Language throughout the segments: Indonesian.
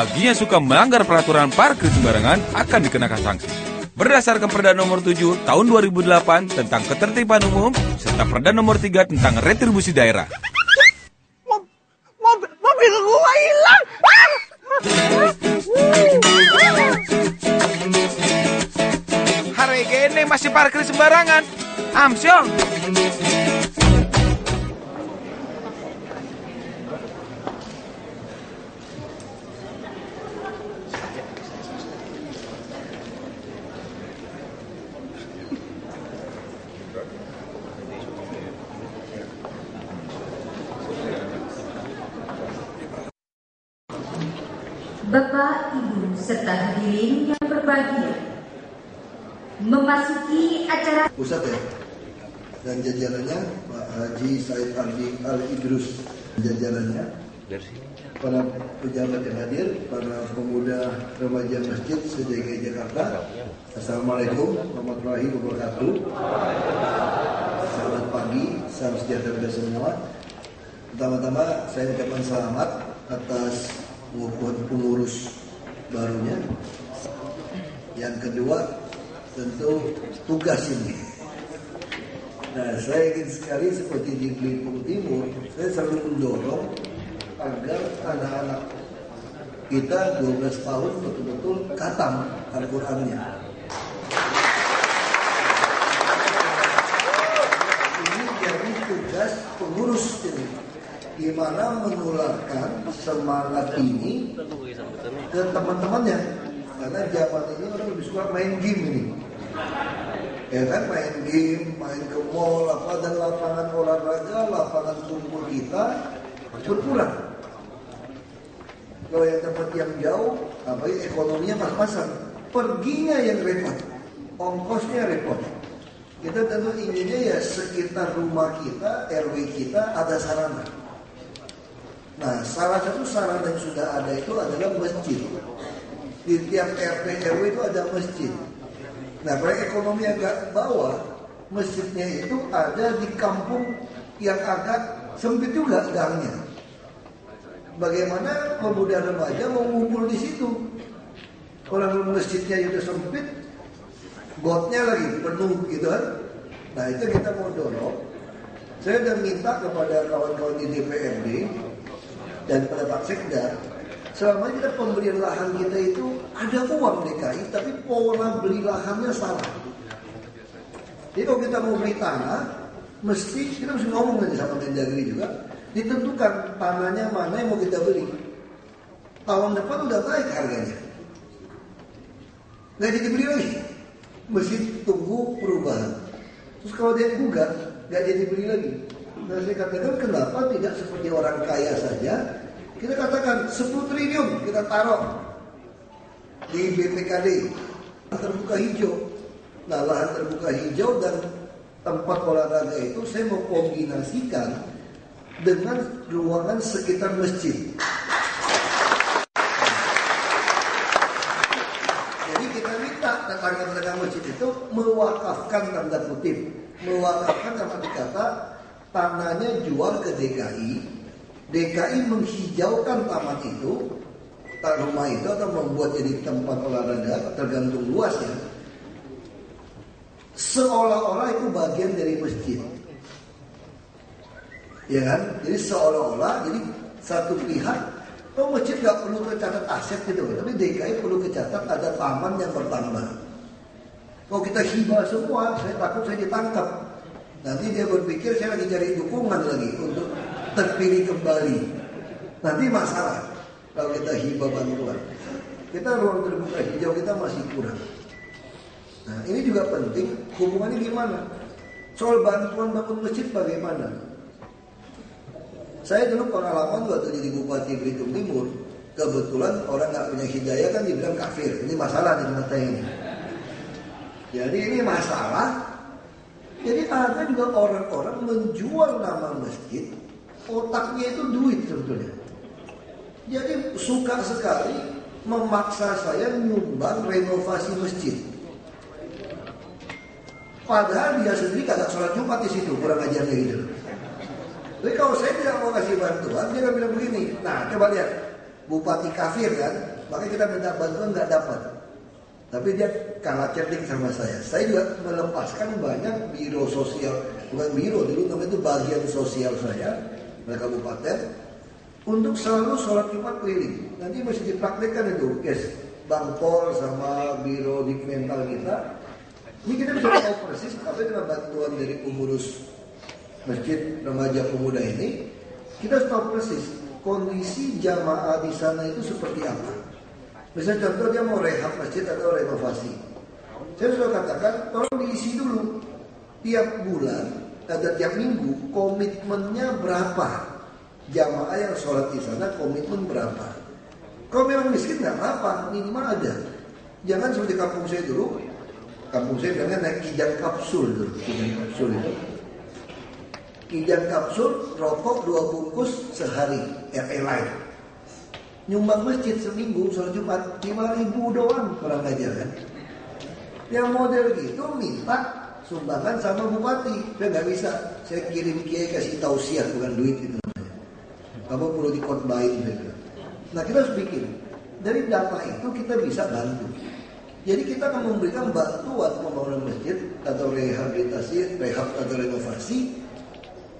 Bagi yang suka melanggar peraturan parkir sembarangan akan dikenakan sanksi. Berdasarkan Perda Nomor 7 Tahun 2008 tentang Ketertiban Umum serta Perda Nomor 3 tentang Retribusi Daerah. Mobil gua hilang. Hari gini masih parkir sembarangan. Amsyong. Bapak, Ibu, serta hadirin yang berbahagia, memasuki acara pusat ya, dan jajarannya Pak Haji Said Ardi Al-Idrus, jajarannya, para pejabat yang hadir, para pemuda remaja masjid se-DKI Jakarta. Assalamualaikum warahmatullahi wabarakatuh. Selamat pagi, salam sejahtera semua. Pertama-tama saya ucapkan selamat atas pengurus barunya. Yang kedua tentu tugas ini. Nah, saya ingin sekali seperti di Belitung Timur, saya selalu mendorong agar anak-anak kita 12 tahun betul-betul khatam Al-Qur'annya. Ini jadi tugas pengurus ini, gimana menularkan semangat ini ke teman-temannya, karena zaman ini orang lebih suka main game ini, ya kan, main game, main ke mall apa, dan lapangan olahraga, lapangan kumpul kita berkurang. Kalau yang tempat yang jauh, apalagi ekonominya pas-pasan, perginya yang repot, ongkosnya repot. Kita tentu inginnya ya sekitar rumah kita, RW kita ada sarana. Nah, salah satu sarana yang sudah ada itu adalah masjid. Di tiap RT RW itu ada masjid. Nah, kalau ekonomi agak bawah, masjidnya itu ada di kampung yang agak sempit juga gangnya. Bagaimana pemuda remaja mau ngumpul di situ? Kalau masjidnya itu sempit, gotnya lagi penuh gitu kan. Nah, itu kita mau dorong. Saya sudah minta kepada kawan-kawan di DPRD dan pada Pak Sekda, selama ini kita pemberian lahan kita itu ada uang DKI, tapi pola beli lahannya salah. Jadi kalau kita mau beli tanah, kita mesti ngomong nanti sama Mendagri juga, ditentukan tanahnya mana yang mau kita beli. Tahun depan udah naik harganya, nggak jadi beli lagi, mesti tunggu perubahan. Terus kalau dia gugat, nggak jadi beli lagi. Nah, saya katakan kenapa tidak seperti orang kaya saja, kita katakan 10 triliun kita taruh di BPKD, terbuka hijau. Nah, lahan terbuka hijau dan tempat olahraga itu saya mau kombinasikan dengan ruangan sekitar masjid. Jadi kita minta tetangga-tetangga masjid itu mewakafkan, tanda kutip, mewakafkan sama dikata tanahnya jual ke DKI. DKI menghijaukan taman itu, rumah itu, atau membuat jadi tempat olahraga, tergantung luasnya. Seolah-olah itu bagian dari masjid, ya kan? Jadi seolah-olah, jadi satu pihak, masjid nggak perlu kecatat aset gitu, tapi DKI perlu kecatat ada taman yang bertambah. Kalau kita hibah semua, saya takut saya ditangkap. Nanti dia berpikir saya lagi cari dukungan lagi untuk terpilih kembali. Nanti masalah kalau kita hibah bantuan. Kita ruang terbuka hijau kita masih kurang. Nah, ini juga penting, hubungannya gimana? Soal bantuan bangun masjid bagaimana? Saya dulu pengalaman waktu jadi Bupati Belitung Timur, kebetulan orang nggak punya hidayah kan dibilang kafir. Ini masalah di tempat ini. Jadi ini masalah. Jadi ada juga orang-orang menjual nama masjid, otaknya itu duit sebetulnya. Jadi suka sekali memaksa saya nyumbang renovasi masjid. Padahal dia sendiri kagak sholat Jumat di situ, kurang ajarnya gitu. Jadi kalau saya tidak mau kasih bantuan, dia akan bilang begini. Nah, coba lihat, bupati kafir kan, makanya kita minta bantuan nggak dapat. Tapi dia kalah cerdik sama saya. Saya juga melepaskan banyak biro sosial, bukan biro dulu namanya itu bagian sosial saya, mereka kabupaten, untuk selalu sholat Jumat keliling. Nanti mesti dipraktekkan itu, guys, Bang Pol sama biro di mental kita. Ini kita bisa tahu persis, tapi dengan bantuan dari pengurus masjid remaja pemuda ini, kita tahu persis kondisi jamaah di sana itu seperti apa. Misalnya contoh dia mau rehab masjid atau renovasi. Saya sudah katakan, tolong diisi dulu. Tiap bulan, ada tiap minggu, komitmennya berapa. Jamaah yang sholat di sana, komitmen berapa. Kalau memang miskin nggak apa-apa, minimal ada. Jangan seperti kampung saya dulu. Kampung saya bilangnya naik kijang kapsul dulu. Kijang kapsul itu. Kijang kapsul, rokok 2 bungkus sehari, RE Light. Nyumbang masjid seminggu, sholat Jumat, 5.000 doang kurang aja kan. Yang model gitu minta sumbangan sama bupati. Saya nggak bisa, saya kirim kiai kasih tausiah, bukan duit itu. Kamu perlu dikotbahin gitu. Nah kita harus bikin. Dari data itu kita bisa bantu. Jadi kita akan memberikan bantuan pembangunan masjid atau rehabilitasi, rehab atau renovasi.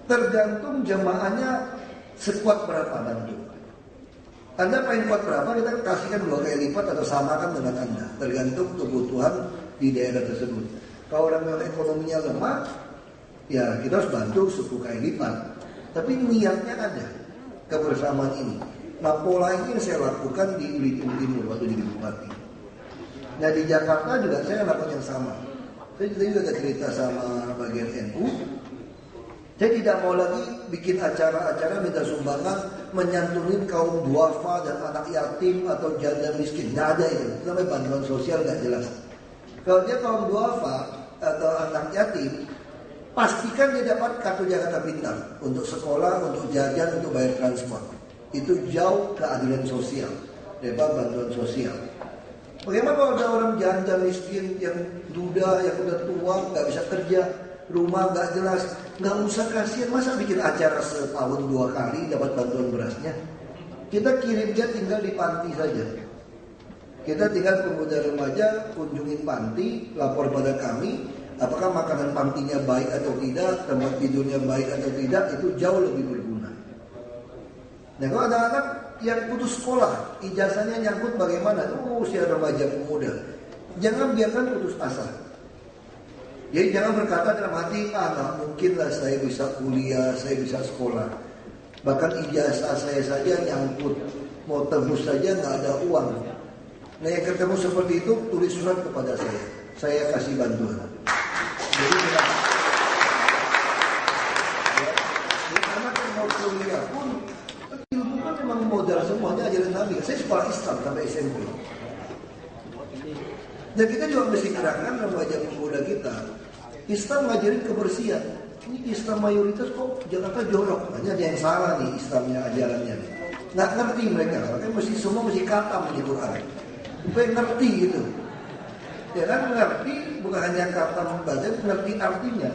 Tergantung jemaahnya sekuat berapa bantu. Anda pengen kuat berapa, kita kasihkan 2 kali lipat atau samakan dengan Anda. Tergantung kebutuhan di daerah tersebut. Kalau orang yang ekonominya lemah, ya kita harus bantu 10 kali lipat. Tapi niatnya ada, kebersamaan ini. Nah pola ini yang saya lakukan di Belitung Timur waktu jadi bupati. Nah di Jakarta juga saya lakukan yang sama. Saya juga ada cerita sama bagian NU. Saya tidak mau lagi bikin acara-acara minta sumbangan menyantunin kaum duafa dan anak yatim atau janda miskin. Nggak ada itu. Itu namanya bantuan sosial nggak jelas. Kalau dia kaum duafa atau anak yatim, pastikan dia dapat kartu Jakarta Pintar untuk sekolah, untuk jajan, untuk bayar transport. Itu jauh keadilan sosial daripada bantuan sosial. Bagaimana kalau ada orang janda miskin yang duda, yang udah tua, nggak bisa kerja, rumah nggak jelas, nggak usah kasihan, masa bikin acara setahun 2 kali dapat bantuan berasnya. Kita kirim dia tinggal di panti saja. Kita tinggal pemuda remaja kunjungin panti, lapor pada kami, apakah makanan pantinya baik atau tidak, tempat tidurnya baik atau tidak, itu jauh lebih berguna. Nah kalau ada anak yang putus sekolah, ijazahnya nyangkut bagaimana? Usia remaja pemuda, jangan biarkan putus asa. Jadi jangan berkata dalam hati, nggak mungkin lah saya bisa kuliah, saya bisa sekolah. Bahkan ijazah saya saja nyangkut, mau tebus saja nggak ada uang. Nah yang ketemu seperti itu, tulis surat kepada saya kasih bantuan. Jadi anak yang mau kuliah pun, ilmu kan memang modal semuanya ajaran Nabi. Saya sekolah Islam sampai SMP. Dan kita juga mesti gerakkan remaja pemuda kita. Islam ngajarin kebersihan. Ini Islam mayoritas kok Jakarta jorok. Hanya ada yang salah nih Islamnya, ajarannya. Nggak ngerti mereka. Makanya mesti semua mesti khatam di Quran. Supaya ngerti gitu. Ya kan ngerti, bukan hanya khatam membaca, ngerti artinya.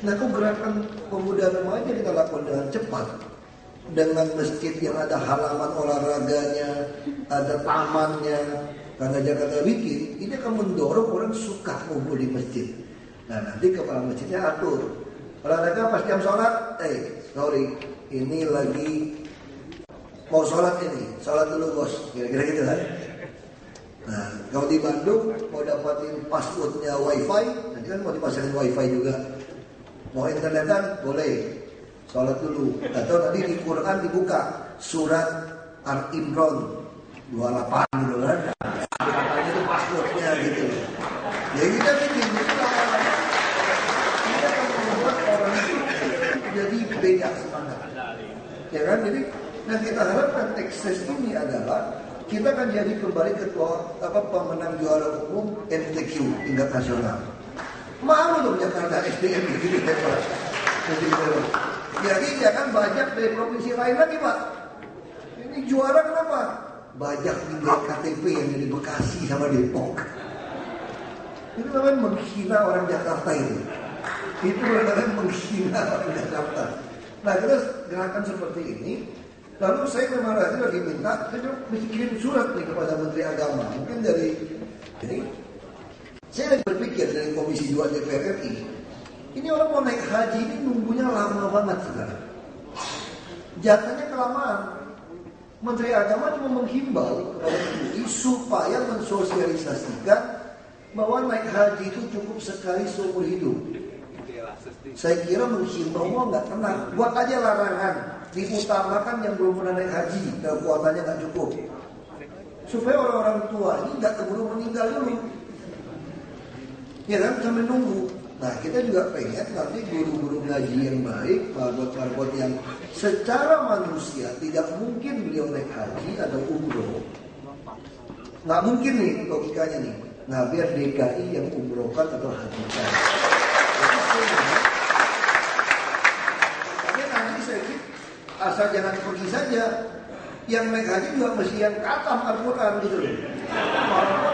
Nah kok gerakan pemuda remaja kita lakukan dengan cepat. Dengan masjid yang ada halaman olahraganya, ada tamannya. Karena Jakarta bikin, ini akan mendorong orang suka kumpul di masjid. Nah nanti kepala masjidnya atur. Olahraga pas jam sholat, sorry, ini lagi mau sholat ini, sholat dulu bos, kira-kira gitu kan. Nah kalau di Bandung mau dapatin passwordnya wifi, nanti kan mau dipasangin wifi juga. Mau internetan boleh, sholat dulu. Atau nanti di Quran dibuka surat Al-Imran 28 gitu kan. Katanya itu passwordnya gitu. Ya kita bikin kita akan membuat orang itu jadi beda semangat. Ya kan? Jadi yang kita harapkan ekses ini adalah kita akan jadi kembali ketua pemenang juara umum MTQ tingkat nasional. Malu dong Jakarta SDM gitu Pak. Jadi jangan banyak dari provinsi lain lagi Pak. Ini juara kenapa? Banyak tinggal KTP yang di Bekasi sama Depok. Itu namanya menghina orang Jakarta itu. Itu namanya menghina orang Jakarta. Nah terus gerakan seperti ini Lalu saya memang lagi minta, saya mesti kirim surat nih kepada Menteri Agama. Mungkin dari, jadi saya lagi berpikir dari Komisi 2 DPR RI, ini orang mau naik haji ini nunggunya lama banget sekarang. Jatahnya kelamaan. Menteri Agama cuma menghimbau kepada MUI supaya mensosialisasikan bahwa naik haji itu cukup sekali seumur hidup. Saya kira menghimbau mau nggak tenang, buat aja larangan, diutamakan yang belum pernah naik haji, kekuatannya nggak cukup, supaya orang-orang tua ini nggak keburu meninggal dulu, ya kan, sambil nunggu. Nah kita juga pengen nanti guru-guru ngaji yang baik, marbot-marbot yang secara manusia tidak mungkin beliau naik haji atau umroh, nggak mungkin nih logikanya nih. Nah biar DKI yang umrohkan atau hajikan. Tapi nanti saya pikir asal jangan pergi saja, yang naik haji juga mesti yang khatam Al-Quran gitu loh.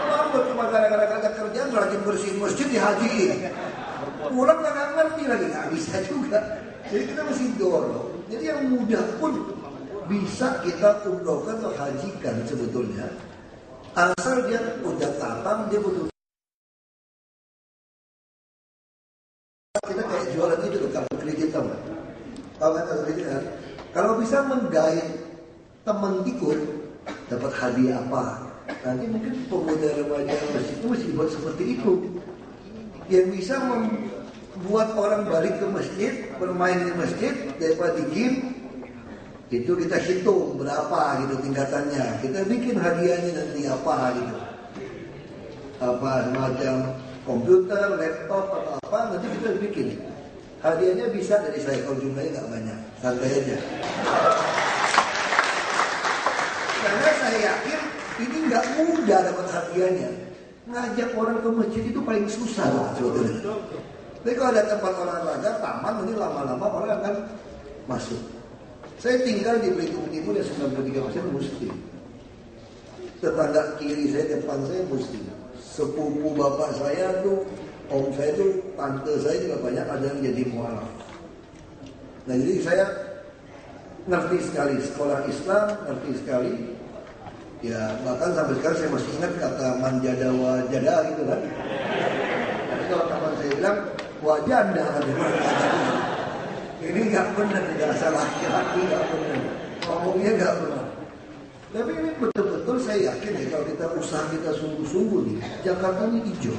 Marbot cuma gara-gara kagak kerjaan rajin bersihin masjid dihajiin. Pulang nggak ngerti lagi, nggak bisa juga. Jadi kita mesti dorong. Jadi yang mudah pun bisa kita umrohkan atau hajikan sebetulnya. Asal dia udah khatam, dia butuh. Kita kayak jualan itu tuh kartu kredit tahu nggak? Tahu kan kartu kredit kan? Kalau bisa menggait teman ikut dapat hadiah apa? Nanti mungkin pemuda remaja masjid itu mesti buat seperti itu. Yang bisa membuat orang balik ke masjid, bermain di masjid daripada di game. Itu kita hitung berapa gitu tingkatannya. Kita bikin hadiahnya nanti apa gitu. Apa semacam komputer, laptop atau apa nanti kita bikin. Hadiahnya bisa dari saya kalau jumlahnya nggak banyak. Santai aja. Karena saya yakin ini nggak mudah dapat hadiahnya. Ngajak orang ke masjid itu paling susah lah sebetulnya. Tapi kalau ada tempat olahraga, taman, ini lama-lama orang akan masuk. Saya tinggal di Belitung Timur yang 93% muslim. Tetangga kiri saya, depan saya muslim. Sepupu bapak saya tuh, om saya tuh, tante saya juga banyak ada yang jadi mualaf. Nah jadi saya ngerti sekali sekolah Islam, ngerti sekali. Ya bahkan sampai sekarang saya masih ingat kata manjada wajada gitu kan. Tapi kalau teman saya bilang wajanda kan. Ini nggak benar, tidak salah laki-laki, nggak benar. Ngomongnya nggak benar. Tapi ini betul-betul saya yakin ya kalau kita usaha kita sungguh-sungguh nih, Jakarta ini hijau.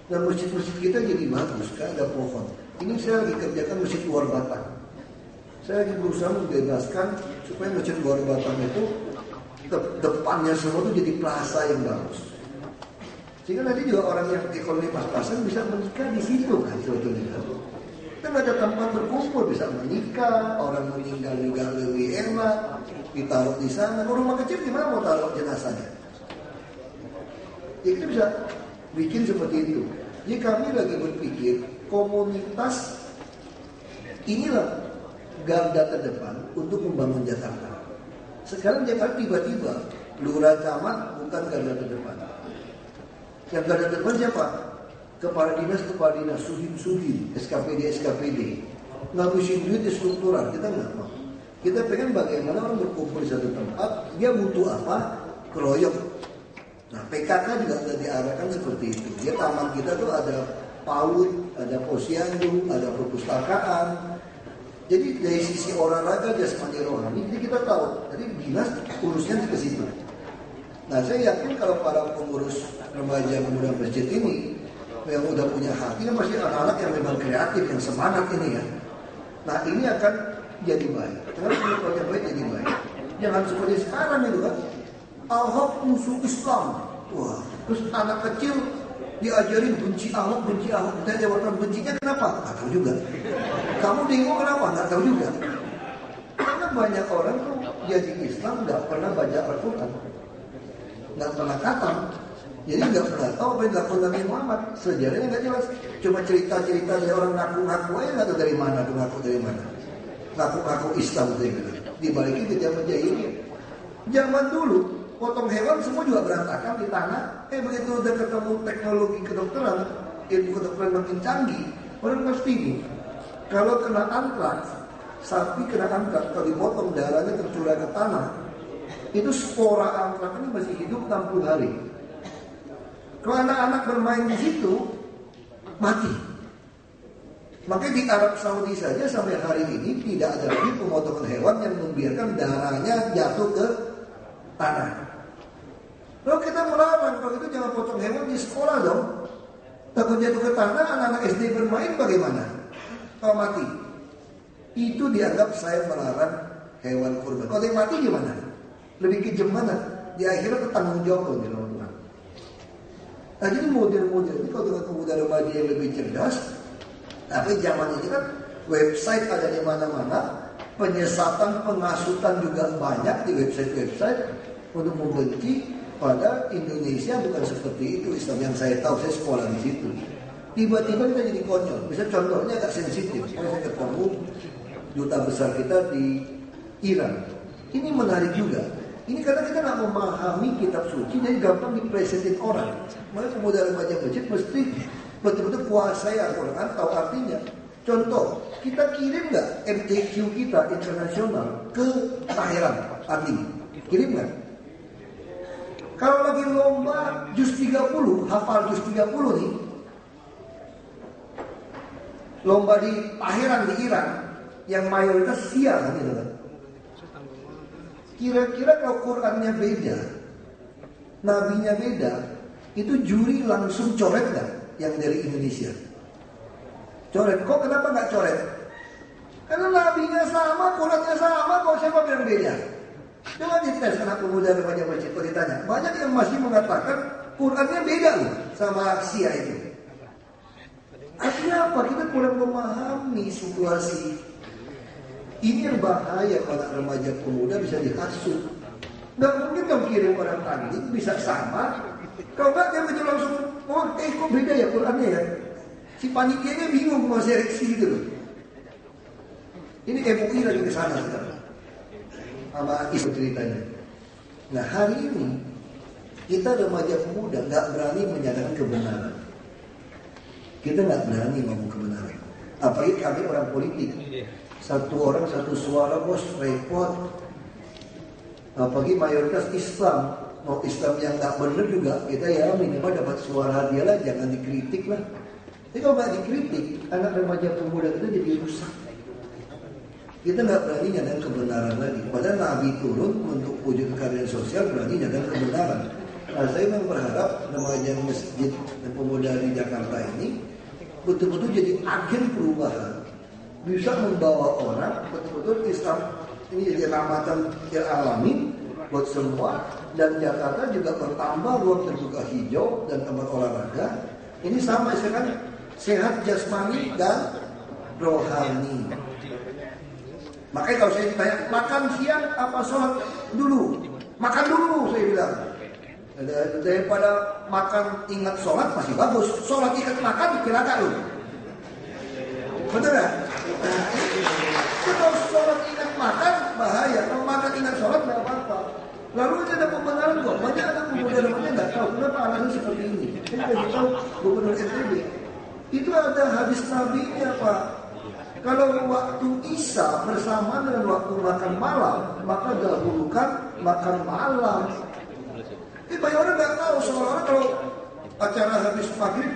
Dan masjid-masjid kita jadi bagus, kan ada pohon. Ini saya lagi kerjakan masjid luar batang. Saya lagi berusaha membebaskan supaya masjid luar batang itu depannya semua itu jadi plaza yang bagus. Sehingga nanti juga orang yang ekonomi pas-pasan bisa menikah di situ kan sebetulnya. Kan ada tempat berkumpul, bisa menikah, orang meninggal juga lebih enak, ditaruh di sana. Kalau rumah kecil gimana mau taruh jenazahnya? Ya kita bisa bikin seperti itu. Jadi kami lagi berpikir komunitas inilah garda terdepan untuk membangun Jakarta. Sekarang Jakarta tiba-tiba lurah camat bukan garda terdepan. Yang garda terdepan siapa? Kepala dinas, sudin, SKPD, ngabisin duit di struktural, kita nggak mau. Kita pengen bagaimana orang berkumpul di satu tempat, dia butuh apa, keroyok. Nah PKK juga sudah diarahkan seperti itu. Dia taman kita tuh ada PAUD, ada posyandu, ada perpustakaan. Jadi dari sisi olahraga, jasmani rohani, jadi kita tahu. Jadi dinas urusnya ke situ. Nah saya yakin kalau para pengurus remaja muda masjid ini yang udah punya hati, kan pasti anak-anak yang memang kreatif, yang semangat ini ya. Nah ini akan jadi baik. Kalau punya proyek baik jadi baik. Jangan seperti sekarang itu kan. Ahok musuh Islam. Wah, terus anak kecil diajarin benci Ahok. Kita jawaban bencinya kenapa? Nggak tahu juga. Kamu bingung kenapa? Nggak tahu juga. Karena banyak orang tuh jadi Islam nggak pernah baca Al-Quran, nggak pernah khatam. Jadi nggak pernah tahu apa yang dilakukan Nabi Muhammad. Sejarahnya nggak jelas. Cuma cerita-cerita dari orang ngaku-ngaku aja nggak tahu dari mana, ngaku dari mana. Ngaku-ngaku Islam gitu. Dibalikin ke zaman jahiliyah. Zaman dulu potong hewan semua juga berantakan di tanah. Begitu udah ketemu teknologi kedokteran, ilmu kedokteran makin canggih, orang pasti ini. Kalau kena antraks, sapi kena angkat, kalau dipotong darahnya tercurah ke tanah, itu spora antrak ini masih hidup 60 hari. Kalau anak-anak bermain di situ, mati. Makanya di Arab Saudi saja sampai hari ini tidak ada lagi pemotongan hewan yang membiarkan darahnya jatuh ke tanah. Lalu kita melarang, kalau itu jangan potong hewan di sekolah dong. Takut jatuh ke tanah, anak-anak SD bermain bagaimana? Kalau mati, itu dianggap saya melarang hewan kurban. Kalau yang mati gimana? Lebih kejam mana? Di akhirnya bertanggung jawab di dalam Tuhan. Nah jadi model-model ini kalau dengan pemuda remaja yang lebih cerdas, tapi zaman ini kan website ada di mana-mana, penyesatan, pengasutan juga banyak di website-website untuk membenci pada Indonesia bukan seperti itu Islam yang saya tahu, saya sekolah di situ. Tiba-tiba kita jadi konyol. Bisa contohnya agak sensitif. Saya ketemu duta besar kita di Iran. Ini menarik juga. Ini karena kita nggak memahami kitab suci, jadi gampang dipresentin orang. Makanya pemuda remaja masjid mesti betul-betul kuasai Al-Quran, tahu artinya. Contoh, kita kirim nggak MTQ kita internasional ke Thailand, artinya? Kirim nggak? Kalau lagi lomba juz 30, hafal juz 30 nih, lomba di Thailand di Iran, yang mayoritas siang gitu kan. Kira-kira kalau Qurannya beda, nabinya beda, itu juri langsung coret nggak yang dari Indonesia? Coret. Kok kenapa nggak coret? Karena nabinya sama, Qurannya sama, kok siapa bilang beda? Coba dites anak pemuda remaja masjid, kalau ditanya, banyak yang masih mengatakan Qurannya beda loh sama Sia itu. Artinya apa? Kita kurang memahami situasi. Ini yang bahaya kalau anak remaja pemuda bisa dihasut. Nggak mungkin kamu kirim orang tanding bisa sama. Kalau nggak dia betul langsung, oh kok beda ya Qurannya ya. Si panitianya bingung mau seleksi gitu loh. Ini MUI lagi ke sana sekarang. Sama isu ceritanya. Nah hari ini kita remaja pemuda nggak berani menyatakan kebenaran. Kita nggak berani ngomong kebenaran. Apalagi kami orang politik. Satu orang satu suara bos, repot. Apalagi mayoritas Islam. Mau Islam yang nggak benar juga kita ya minimal dapat suara dia lah, jangan dikritik lah. Tapi kalau nggak dikritik, anak remaja pemuda kita jadi rusak. Kita nggak berani nyatakan kebenaran lagi. Padahal Nabi turun untuk wujud keadilan sosial, berani nyatakan kebenaran. Nah, saya memang berharap remaja masjid dan pemuda di Jakarta ini betul-betul jadi agen perubahan, bisa membawa orang betul-betul Islam ini jadi rahmatan lil alamin buat semua, dan Jakarta juga bertambah ruang terbuka hijau dan tempat olahraga. Ini sama kan sehat jasmani dan rohani. Makanya kalau saya ditanya makan siang apa sholat dulu, makan dulu saya bilang. Daripada makan ingat sholat masih bagus, sholat ingat makan dikirakan loh. Betul nggak? Nah, kalau sholat ingat makan bahaya, kalau makan ingat sholat nggak apa-apa. Lalu ada pembenaran kok, banyak anak pemuda namanya nggak tahu kenapa alasan seperti ini. Saya kasih tahu Gubernur NTB, itu ada hadis Nabi-nya Pak. Kalau waktu Isya bersamaan dengan waktu makan malam, maka dahulukan makan malam. Ini banyak orang nggak tahu, seolah-olah kalau acara habis maghrib,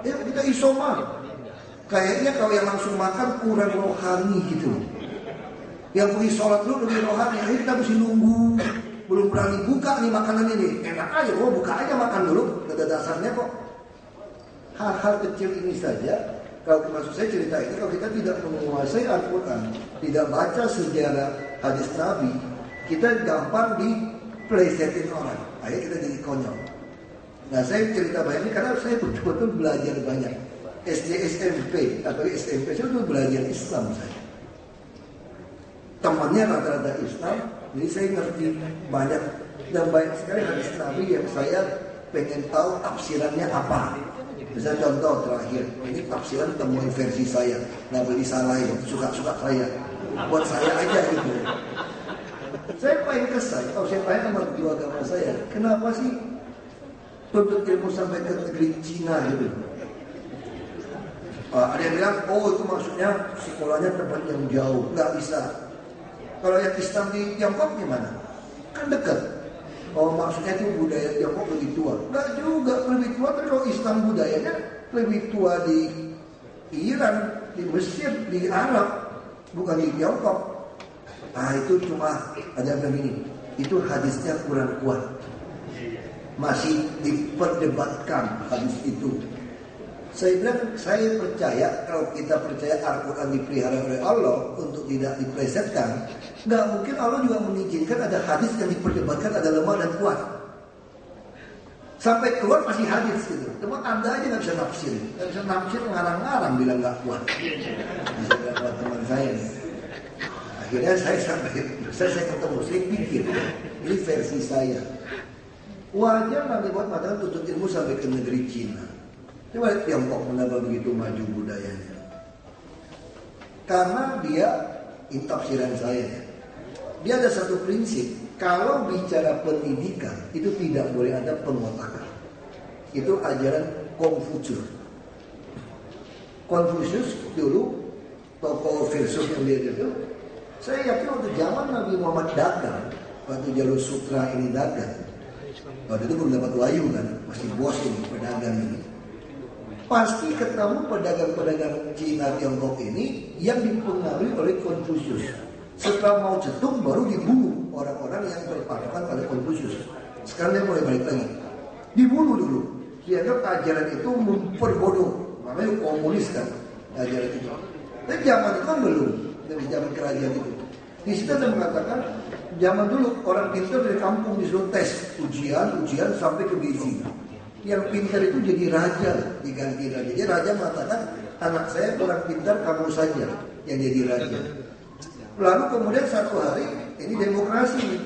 ya kita isoma. Kayaknya kalau yang langsung makan kurang rohani gitu. Yang pergi sholat dulu lebih rohani, ini kita mesti nunggu. Belum berani buka nih makanan ini. Enak aja, buka aja makan dulu. Ada dasarnya kok. Hal-hal kecil ini saja. Kalau maksud saya cerita ini, kalau kita tidak menguasai Al-Quran, tidak baca sejarah hadis Nabi, kita gampang diplesetin orang. Akhirnya kita jadi konyol. Nah saya cerita banyak ini karena saya betul-betul belajar banyak. SD, SMP, atau SMP saya betul belajar Islam saya. Temannya rata-rata Islam, jadi saya ngerti banyak. Dan banyak sekali hadis Nabi yang saya pengen tahu tafsirannya apa. Misalnya contoh terakhir, ini tafsiran temuin versi saya, nggak beli salah ya, suka-suka saya, buat saya aja gitu. Saya paling kesal, kalau saya tanya sama guru agama saya, kenapa sih tuntut ilmu sampai ke negeri Cina gitu? Ada yang bilang, oh itu maksudnya sekolahnya tempat yang jauh. Nggak bisa. Kalau yang Islam di Tiongkok gimana? Kan dekat. Oh maksudnya itu budaya Tiongkok lebih tua. Nggak juga lebih tua, tapi kalau Islam budayanya lebih tua di Iran, di Mesir, di Arab, bukan di Tiongkok. Nah itu cuma ada begini. Itu hadisnya kurang kuat. Masih diperdebatkan hadis itu. Saya bilang, saya percaya kalau kita percaya Al-Quran dipelihara oleh Allah untuk tidak diplesetkan, nggak mungkin Allah juga mengizinkan ada hadis yang diperdebatkan ada lemah dan kuat. Sampai keluar masih hadis gitu. Cuma Anda aja nggak bisa nafsir, ngarang-ngarang bilang nggak kuat. Bisa bilang buat teman saya. Akhirnya saya ketemu, saya pikir ini versi saya. Wajar Nabi buat mengatakan tuntut ilmu sampai ke negeri Cina. Coba lihat Tiongkok kenapa begitu maju budayanya. Karena dia, ini tafsiran saya ya. Dia ada satu prinsip, kalau bicara pendidikan itu tidak boleh ada pengotakan. Itu ajaran Konfusius. Konfusius dulu tokoh filsuf yang dia itu, saya yakin waktu zaman Nabi Muhammad dagang, waktu jalur sutra ini dagang. Waktu itu belum dapat wahyu kan, masih bos ini pedagang ini. Pasti ketemu pedagang-pedagang Cina Tiongkok ini yang dipengaruhi oleh Konfusius. Setelah Mao Zedong baru dibunuh orang-orang yang berpatokan pada Konfusius. Sekarang dia mulai balik lagi. Dibunuh dulu. Dianggap ajaran itu memperbodoh. Namanya komunis kan ajaran itu. Tapi zaman itu kan belum. Dari zaman kerajaan itu. Di situ ada mengatakan zaman dulu orang pintar dari kampung disuruh tes ujian sampai ke gizi. Yang pintar itu jadi raja, diganti raja. Jadi raja mengatakan, anak saya orang pintar, kamu saja yang jadi raja. Lalu kemudian satu hari, ini demokrasi.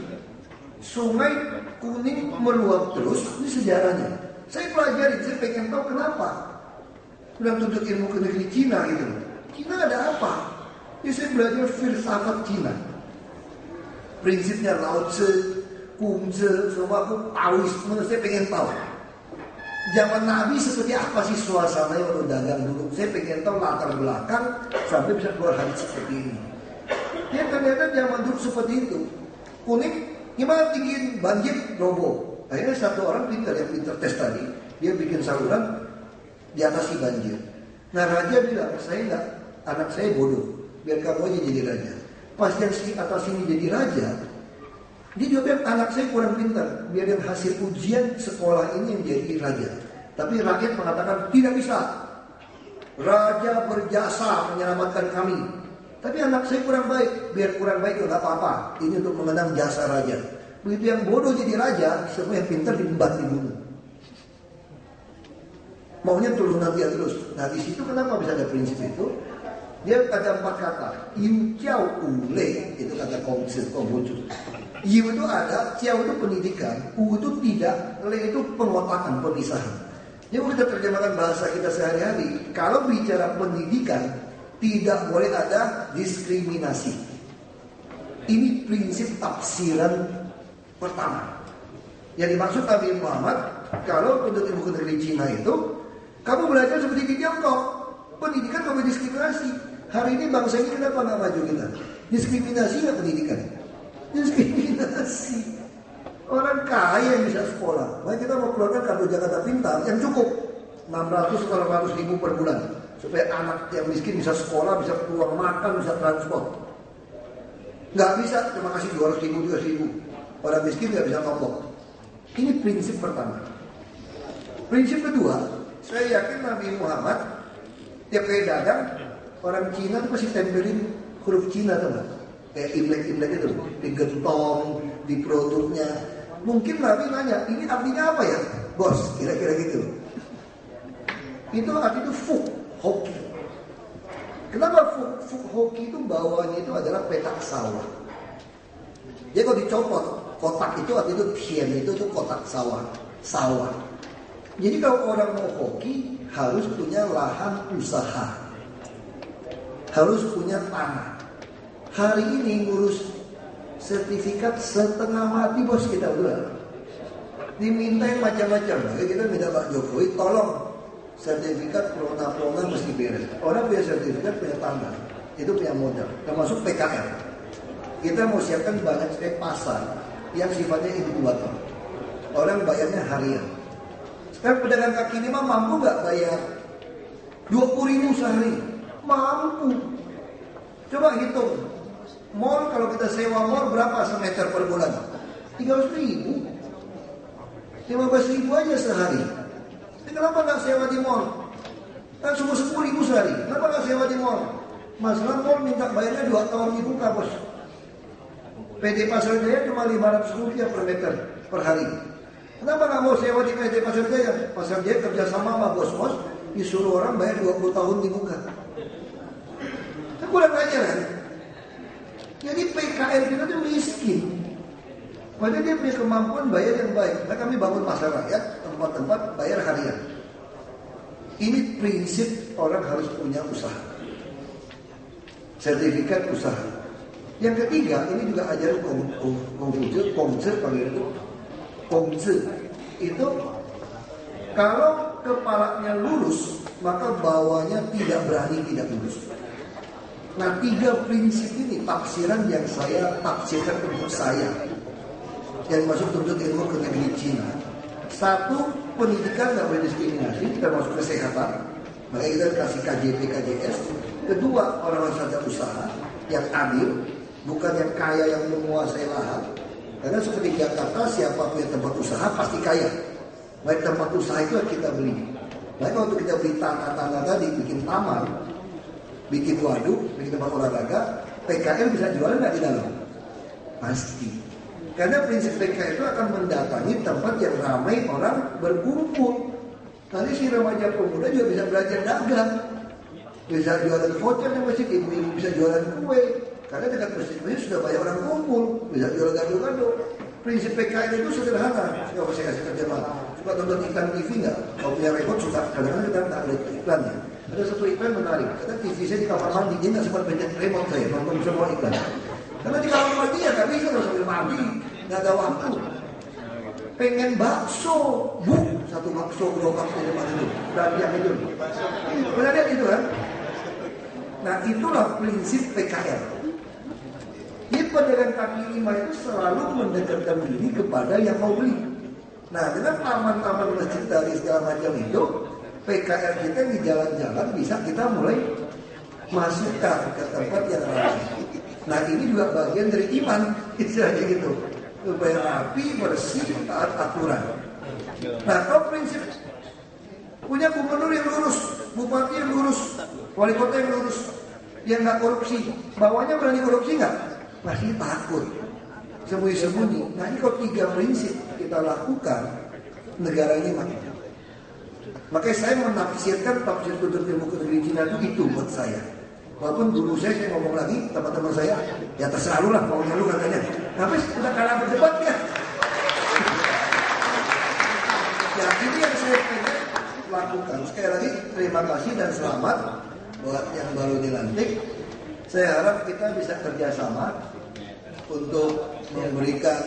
Sungai Kuning meluap terus, ini sejarahnya. Saya pelajari, saya pengen tahu kenapa. Udah tuntut ilmu ke negeri Cina gitu. Cina ada apa? Jadi saya belajar filsafat Cina. Prinsipnya Lao Tzu, Kung Tzu, semua aku Taoisme, saya pengen tahu. Zaman Nabi seperti apa sih suasananya waktu dagang dulu? Saya pengen tahu latar belakang sampai bisa keluar hadis seperti ini. Ya ternyata zaman dulu seperti itu. Kuning, gimana tinggiin banjir roboh. Akhirnya satu orang pintar yang pintar tes tadi, dia bikin saluran di atas si banjir. Nah raja bilang, saya enggak, anak saya bodoh, biar kamu aja jadi raja. Pas yang si atas ini jadi raja, dia juga bilang anak saya kurang pintar, biar yang hasil ujian sekolah ini yang jadi raja. Tapi rakyat mengatakan tidak bisa. Raja berjasa menyelamatkan kami. Tapi anak saya kurang baik, biar kurang baik nggak apa-apa. Ini untuk mengenang jasa raja. Begitu yang bodoh jadi raja, semua yang pintar diembat dibunuh. Maunya turunan dia terus. Nah di situ kenapa bisa ada prinsip itu? Dia ada 4 kata. Yu Jiao Wu Lei, itu kata Konfusius. Yu itu ada, Jiao itu pendidikan, Wu itu tidak, Lei itu pengotakan, pemisahan. Jadi kita terjemahkan bahasa kita sehari-hari. Kalau bicara pendidikan, tidak boleh ada diskriminasi. Ini prinsip tafsiran pertama. Yang dimaksud Nabi Muhammad, kalau untuk ilmu negeri Cina itu, kamu belajar seperti di Tiongkok. Pendidikan kamu diskriminasi. Hari ini bangsa ini kenapa nggak maju kita? Diskriminasi nggak pendidikan? Diskriminasi. Orang kaya yang bisa sekolah. Makanya kita mau keluarkan kartu Jakarta Pintar yang cukup 600-800 ribu per bulan. Supaya anak yang miskin bisa sekolah, bisa keluar makan, bisa transport. Nggak bisa, cuma kasih 200 ribu, 300 ribu. Orang miskin nggak bisa nombok. Ini prinsip pertama. Prinsip kedua, saya yakin Nabi Muhammad tiap kali dagang, orang Cina itu pasti tempelin huruf Cina tuh nggak? Kayak Imlek itu, di gentong, di produknya. Mungkin Nabi nanya, ini artinya apa ya? Bos, kira-kira gitu. Itu artinya fuk, hoki. Kenapa fuk hoki itu bawahnya itu adalah petak sawah. Jadi kalau dicopot, kotak itu artinya itu tian, itu kotak sawah. Jadi kalau orang mau hoki, harus punya lahan usaha. Harus punya tanah. Hari ini ngurus sertifikat setengah mati bos kita udah. Dimintain macam-macam. Kita minta Pak Jokowi tolong sertifikat pelona mesti beres. Orang punya sertifikat, punya tanah, itu punya modal, termasuk PKL. Kita mau siapkan banyak sekali pasar yang sifatnya inkubator. Orang bayarnya harian. Sekarang pedagang kaki lima mampu nggak bayar 20.000 sehari? Mampu. Coba hitung. Mall kalau kita sewa mall berapa semeter per bulan? 300.000. 15.000 aja sehari. Kenapa nggak sewa di mall? Kan cuma 10.000 sehari. Kenapa nggak sewa di mall? Masalah mall minta bayarnya 2 tahun dibuka, bos. PD Pasar Jaya cuma 500 rupiah per meter per hari. Kenapa nggak mau sewa di PT Pasar Jaya? Pasar Jaya kerjasama sama bos-bos, disuruh orang bayar 20 tahun dibuka. Kan kurang ajar kan? Jadi PKL kita tuh miskin. Padahal dia punya kemampuan bayar yang baik. Nah, kami bangun pasar rakyat, tempat-tempat bayar harian. Ini prinsip orang harus punya usaha. Sertifikat usaha. Yang ketiga, ini juga ajaran Konghucu, Kongce panggil itu. Kongce itu kalau kepalanya lurus, maka bawahnya tidak berani tidak lurus. Nah, 3 prinsip ini tafsiran yang saya tafsirkan untuk saya yang masuk tuntut ilmu ke negeri Cina. 1, pendidikan nggak boleh diskriminasi, termasuk kesehatan. Makanya kita kasih KJP, KJS. 2, orang harus ada usaha yang adil, bukan yang kaya yang menguasai lahan. Karena seperti Jakarta, siapa punya tempat usaha pasti kaya. Baik tempat usaha itu yang kita beli. Baik waktu kita beli tanah tadi, bikin taman, bikin waduk, bikin tempat olahraga, PKL bisa jualan nggak di dalam? Pasti. Karena prinsip PKL itu akan mendatangi tempat yang ramai orang berkumpul. Nanti si remaja pemuda juga bisa belajar dagang, bisa jualan voucher di masjid, ibu-ibu bisa jualan kue. Karena dekat masjid sudah banyak orang kumpul, bisa jual gado-gado. Prinsip PKL itu sederhana. Coba saya kasih terjemahan. Suka tonton iklan TV nggak? Kalau punya remote suka. Kadang-kadang kita tak lihat iklannya. Ada satu iklan menarik. Karena TV saya di kamar mandi, dia nggak sempat pencet remote saya nonton semua iklan. Karena di kamar mandi ya nggak bisa sambil mandi, nggak ada waktu. Pengen bakso, satu bakso gerobak di depan itu, dan yang itu. Pernah lihat itu kan? Nah, itulah prinsip PKL. Di pedagang kaki lima itu selalu mendekatkan diri kepada yang mau beli. Nah, dengan taman-taman masjid dari segala macam itu, PKL kita di jalan-jalan bisa kita mulai masukkan ke tempat yang ramai. Nah, ini juga bagian dari iman, istilahnya gitu. Supaya rapi, bersih, taat aturan. Nah, kalau prinsip punya gubernur yang lurus, bupati yang lurus, wali kota yang lurus, yang nggak korupsi, bawahnya berani korupsi nggak? Masih takut, sembunyi-sembunyi. Nah, ini kalau 3 prinsip kita lakukan, negara ini makin. Makanya saya menafsirkan tafsir tuntut ilmu ke negeri Cina itu buat saya. Walaupun dulu saya ngomong lagi, teman-teman saya, ya terserah lu lah, maunya lu katanya. Habis udah kalah berdebat ya. Ya, ini yang saya pengen lakukan. Sekali lagi, terima kasih dan selamat buat yang baru dilantik. Saya harap kita bisa kerjasama untuk memberikan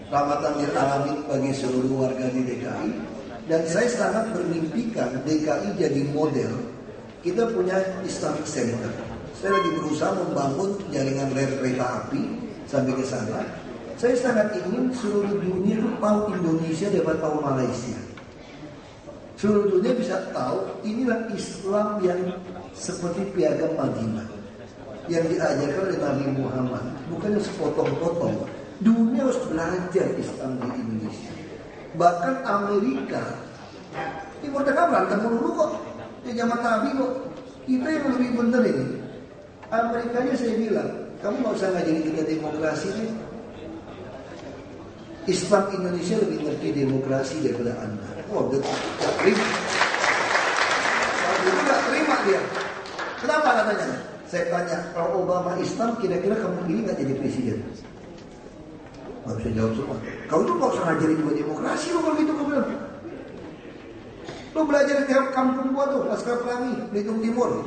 rahmatan lil alamin bagi seluruh warga di DKI. Dan saya sangat bermimpikan DKI jadi model. Kita punya Islamic Center. Saya lagi berusaha membangun jaringan rel kereta api sampai ke sana. Saya sangat ingin seluruh dunia itu tahu Indonesia dapat tahu Malaysia. Seluruh dunia bisa tahu inilah Islam yang seperti piagam Madinah yang diajarkan oleh Nabi Muhammad, bukan sepotong-potong. Dunia harus belajar Islam di Indonesia. Bahkan Amerika, ini mereka berantem dulu kok. Di zaman Nabi kok. Kita yang lebih benar ini. Amerikanya saya bilang, kamu nggak usah ngajarin kita demokrasi nih. Islam Indonesia lebih ngerti demokrasi daripada Anda. Oh, dia tak terima. Dia tak terima dia. Kenapa katanya? Saya tanya, kalau Obama Islam, kira-kira kamu pilih nggak jadi presiden? Nggak bisa jawab semua. Kau tuh nggak usah ngajarin juga demokrasi lo kalau gitu, kamu bilang. Lo belajar di kampung gua tuh, Laskar Pelangi, Belitung Timur.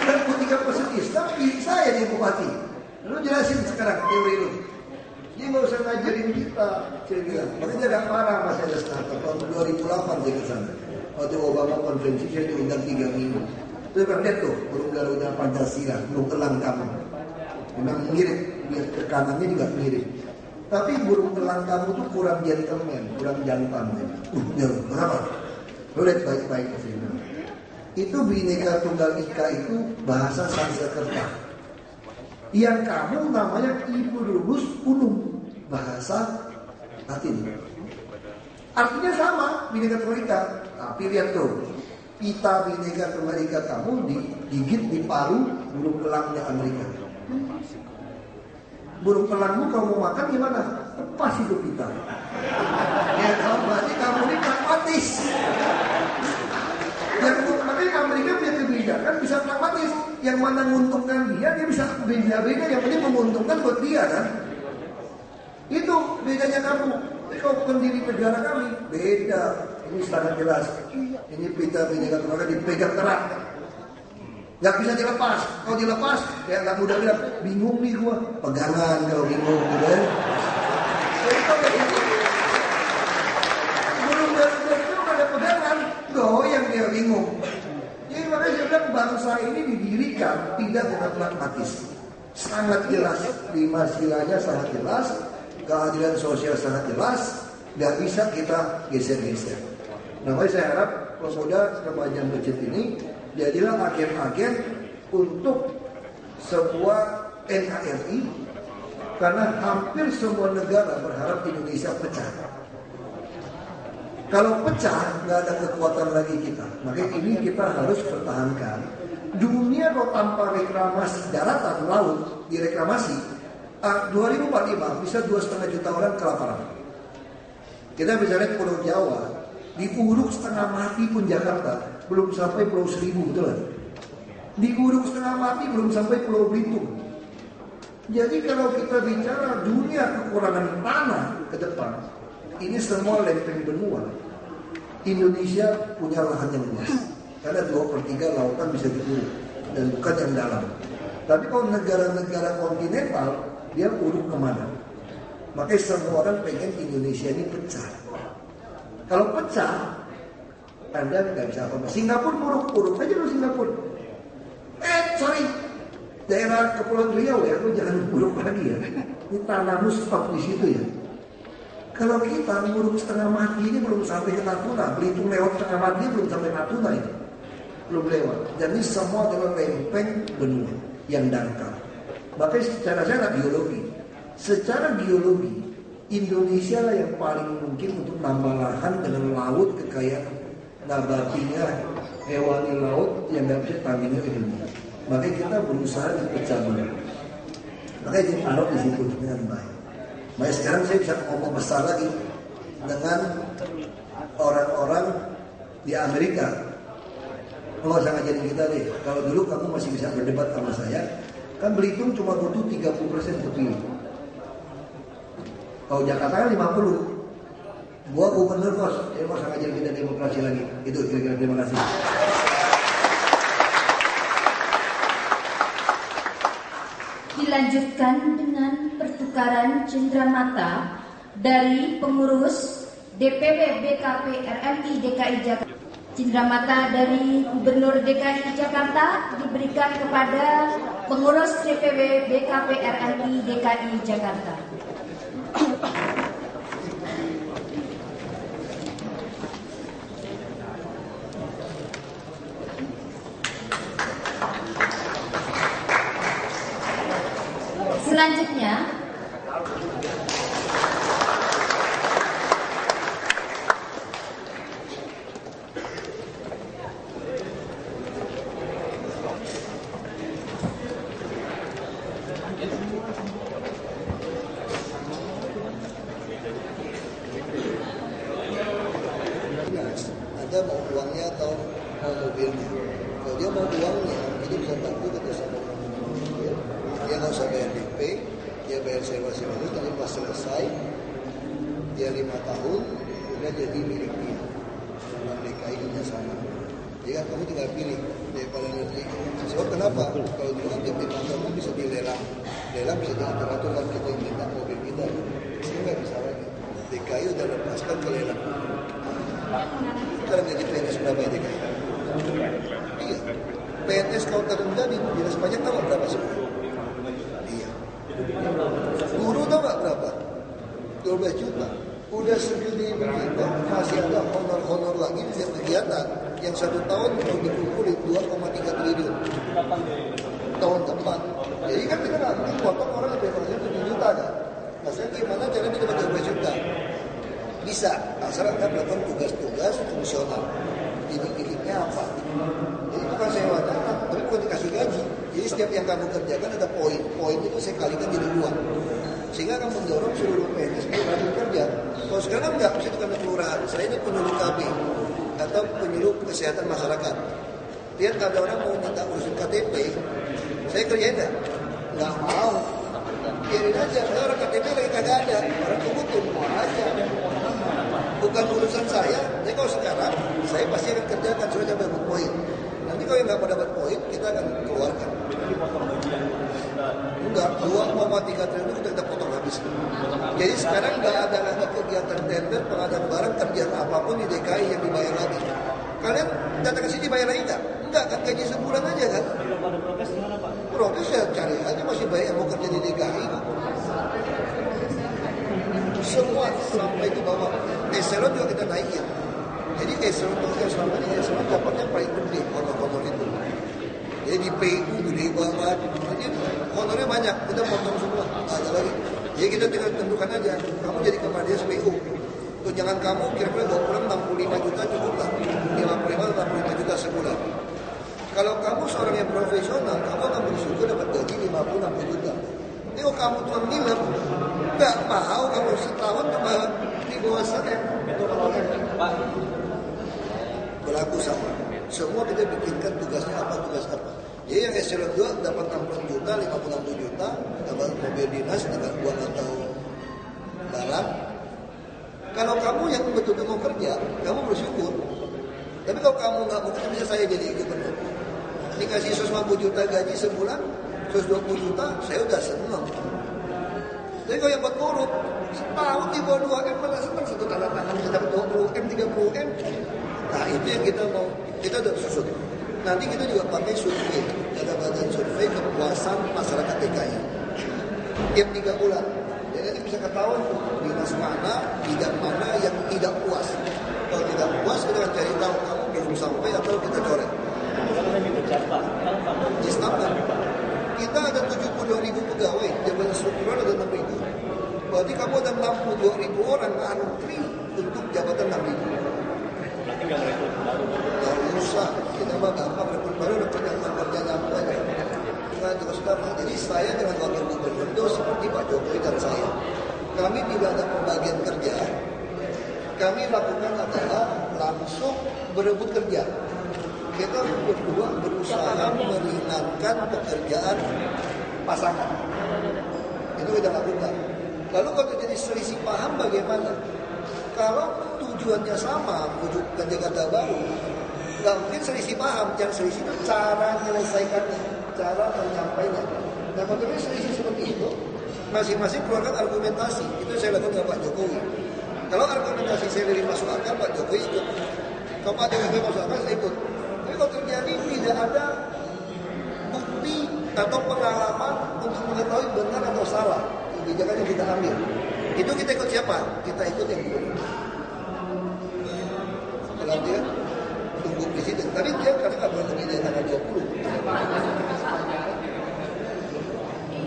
93% Islam, pilih saya jadi bupati. Lo jelasin sekarang teori lo. Dia nggak usah ngajarin kita. Saya bilang, makanya agak parah Mas Edes Nata. Tahun 2008 saya kesana. Waktu Obama konferensi saya diundang 3 minggu. Terus kan lihat tuh, burung Garuda Pancasila, burung elang kamu. Memang mirip, biar ke kanannya juga mirip. Tapi burung elang kamu tuh kurang gentleman, kurang jantan. Kenapa? Lo lihat baik-baik ke sini. Itu Bhinneka Tunggal Ika itu bahasa Sanskerta. Yang kamu namanya Ibu Rubus Unum, bahasa Latin. Artinya sama, Bhinneka Tunggal Ika. Tapi lihat tuh, pita Bhinneka Tunggal Ika kamu digigit di paru burung elangnya Amerika. Burung elangmu kamu makan gimana? Lepas itu pita. Ya kalau berarti kamu ini pragmatis. Makanya Amerika punya kebijakan bisa pragmatis. Yang mana menguntungkan dia bisa beda-beda. Yang penting menguntungkan buat dia kan. Itu bedanya kamu. Jadi kalau pendiri negara kami beda. Ini sangat jelas. Ini pita Bhinneka Tunggal Ika dipegang erat. Gak bisa dilepas. Kalau dilepas, ya gak mudah bilang bingung nih gua. Pegangan kalau bingung, gitu kan? Jadi kalau ini burung Garuda itu ada pegangan, goyang dia bingung. Jadi makanya saya bilang bangsa ini didirikan tidak dengan pragmatis. Sangat jelas, 5 silanya sangat jelas, keadilan sosial sangat jelas, gak bisa kita geser-geser. Nah, makanya saya harap pemuda remaja Becet ini jadilah agen-agen untuk sebuah NKRI, karena hampir semua negara berharap Indonesia pecah. Kalau pecah, nggak ada kekuatan lagi kita. Makanya ini kita harus pertahankan. Dunia kalau tanpa reklamasi daratan, laut, direklamasi, 2045 bisa 2,5 juta orang kelaparan. Kita bisa lihat Pulau Jawa, diuruk setengah mati pun Jakarta, belum sampai Pulau Seribu, betul kan? Diuruk setengah mati belum sampai Pulau Belitung. Jadi kalau kita bicara dunia kekurangan tanah ke depan, ini semua lempeng benua. Indonesia punya lahan yang luas, karena 2/3 lautan bisa diuruk dan bukan yang dalam. Tapi kalau negara-negara kontinental, dia uruk kemana? Makanya semua orang pengen Indonesia ini pecah. Kalau pecah, Anda nggak bisa apa-apa. Singapura uruk aja dulu Singapura. Daerah Kepulauan Riau ya, lu jangan uruk lagi ya. Ini tanahmu stop di situ ya. Kalau kita uruk setengah mati ini belum sampai ke Natuna, Belitung lewat setengah mati belum sampai Natuna ini, belum lewat. Jadi semua adalah lempeng benua yang dangkal. Makanya secara biologi, Indonesia lah yang paling mungkin untuk nambah lahan dengan laut, kekayaan nabatinya, hewani laut yang nggak bisa tandingnya ke dunia. Makanya kita berusaha dipecah belah. Makanya ditaruh di situ dengan baik. Makanya sekarang saya bisa ngomong besar lagi dengan orang-orang di Amerika. Nggak usah ngajarin kita deh. Kalau dulu kamu masih bisa berdebat sama saya, kan Belitung cuma butuh 30% terpilih. Kalau Jakarta kan 50. Gua gubernur bos, ya bos ngajarin kita demokrasi lagi. Itu kira-kira, terima kasih. Dilanjutkan dengan pertukaran cenderamata dari pengurus DPW BKP RMI DKI Jakarta. Cenderamata dari Gubernur DKI Jakarta diberikan kepada pengurus DPW BKP RMI DKI Jakarta. Selanjutnya, Anda mau uangnya atau mau mobilnya? Kalau dia mau uangnya, itu bisa bantu kita sama mobil. Dia nggak usah bayar DP, dia bayar sewa dulu, tapi pas selesai, dia 5 tahun, udah jadi milik dia. Dengan DKI kerjasama. Jadi kan kamu tinggal pilih daripada nanti. Sebab kenapa? Kalau dulu kan tiap 5 tahun bisa dilelang, lelang bisa diatur-atur kan kita yang minta mobil kita. pindah. Saya nggak bisa lagi. DKI udah lepaskan ke lelang. Sekarang gaji PNS berapa ya DKI? Iya. PNS kalau terendah di dinas pajak tahu berapa sebulan? Iya. Guru tahu nggak berapa? 12 juta. Udah segede begitu, masih ada honor-honor lagi di kegiatan yang 1 tahun mau dikumpulin 2,3 triliun tahun depan. Jadi kan kita nggak mungkin potong orang yang pensiun 7 juta kan? Nah, saya gimana caranya kita dapat 12 juta? Bisa, asal kita melakukan tugas-tugas fungsional. Didik-didiknya apa? Jadi bukan saya wacana, tapi bukan dikasih gaji. Jadi setiap yang kamu kerjakan ada poin. Poin itu saya kalikan jadi uang. Sehingga akan mendorong seluruh PNS untuk rajin kerja. Kalau sekarang enggak, bisa itu karena kelurahan. Saya ini penyuluh KB atau penyuluh kesehatan masyarakat. Lihat ada orang mau minta urusin KTP, saya kerjain enggak? Enggak mau. Biarin aja, orang KTP lagi kagak ada. Orang kebutuhan, mau aja. Bukan urusan saya. Jadi kalau sekarang, saya pasti akan kerjakan supaya dapat poin. Nanti kalau yang nggak mau dapat poin, kita akan keluarkan. Enggak, 2,3 triliun kita potong habis. Jadi sekarang nggak ada lagi kegiatan tender pengadaan barang kerjaan apapun di DKI yang dibayar lagi. Kalian datang ke sini dibayar lagi nggak? Enggak, kan gaji sebulan aja kan? Kalau pada protes gimana Pak? Protes ya cari aja masih banyak yang mau kerja di DKI. Semua sampai di bawah eselon juga kita naikin. Jadi eselon itu yang selama ini eselon dapatnya paling gede honor-honor itu. Jadi di PU gede banget. Jadi honornya banyak, kita potong semua. Ada lagi. Jadi kita tinggal tentukan aja. Kamu jadi kepala dinas PU. Tunjangan kamu kira-kira 65 juta cukup lah. 55-65 juta sebulan. Kalau kamu seorang yang profesional, kamu akan bersyukur dapat gaji 50-60 juta. Ini kalau kamu cuma nilai, nggak mau kamu setahun cuma di bawah sana. Pak, Berlaku sama. Semua kita bikinkan tugasnya apa, tugas apa. Jadi yang eselon 2 dapat 60 juta, 50-60 juta, dapat mobil dinas dengan uang atau barang. Kalau kamu yang betul-betul mau kerja, kamu bersyukur. Tapi kalau kamu nggak mau kerja, bisa saya jadi gubernur. Dikasih 150 juta gaji sebulan, 120 juta, saya udah senang. Jadi kalau yang buat korup, setahun di bawah 2M malah senang. Satu tanda tangan bisa dapat 20M, 30M. Nah itu yang kita mau, kita udah susut. Nanti kita juga pakai survei, ada badan survei kepuasan masyarakat DKI. Tiap 3 bulan. Jadi nanti bisa ketahuan dinas mana, bidang mana yang tidak puas. Kalau tidak puas, kita akan cari tahu kamu belum sampai atau kita coret. Istana. Kita ada 72.000 pegawai, jabatan struktural ada 6.000. Berarti kamu ada 62.000 orang antri untuk jabatan 6.000. berarti nggak merekrut baru. Nggak usah, kita mah gampang rekrut baru dapat yang kerja nyampe aja. Dengan terus gampang. Jadi saya dengan wakil gubernur itu seperti Pak Jokowi dan saya. Kami tidak ada pembagian kerja. Kami lakukan adalah langsung berebut kerja. Kita berdua berusaha meringankan pekerjaan pasangan. Itu kita lakukan. Lalu kalau terjadi selisih paham bagaimana? Kalau tujuannya sama, wujudkan Jakarta baru, nggak mungkin selisih paham. Yang selisih itu cara menyelesaikannya, cara menyampaikannya. Nah, kalau terjadi selisih seperti itu, masing-masing keluarkan argumentasi. Itu saya lakukan dengan Pak Jokowi. Kalau argumentasi saya lebih masuk akal, Pak Jokowi ikut. Kalau Pak Jokowi masuk akal, saya ikut. Tapi kalau terjadi tidak ada bukti atau pengalaman untuk mengetahui benar atau salah kebijakan yang kita ambil, itu kita ikut siapa? Kita ikut yang gubernur. Kalau dia tunggu presiden, tapi dia karena nggak boleh lebih dari tanggal 20.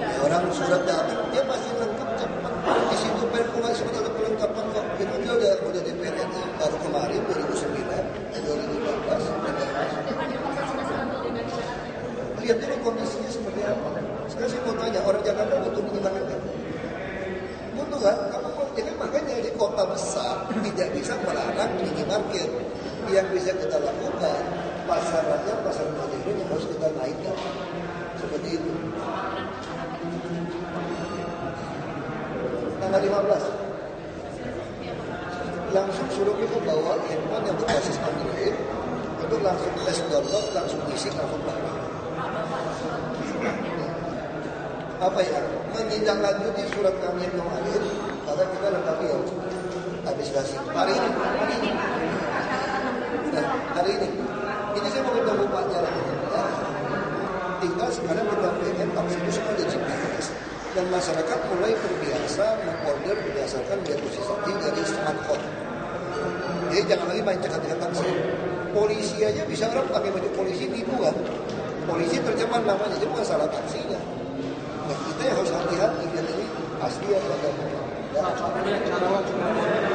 Ya, orang surat datang, dia masih lengkap cepat. Di situ perpuluhan sempat ada pelengkapan kok. Itu dia udah DPR baru kemarin 2009, 2014. Lihat dulu kondisinya seperti apa. Sekarang saya mau tanya, orang Jakarta butuh minimarket kan? Butuh kan? Jadi makanya di kota besar tidak bisa melarang minimarket. Yang bisa kita lakukan, pasar rakyat, pasar modern yang harus kita naikkan. Seperti itu. Tanggal 15. Langsung suruh kita bawa handphone yang berbasis Android. Itu langsung tes download, langsung isi, langsung pakai. menindaklanjuti surat kami yang kemarin karena kita lengkapi ya administrasi hari ini. Nah, hari ini saya mau ketemu Pak Jarod ya. Tinggal sekarang kita pengen taksi itu semua di GPS dan masyarakat mulai terbiasa mengorder berdasarkan posisi dari smartphone. Jadi jangan lagi main cekat-cekat taksi. Polisi aja bisa orang pakai baju polisi nipu kan. Polisi terjemahan namanya, itu bukan salah taksinya. Nah, kita yang harus hati-hati, ini asli atau enggak. Ya.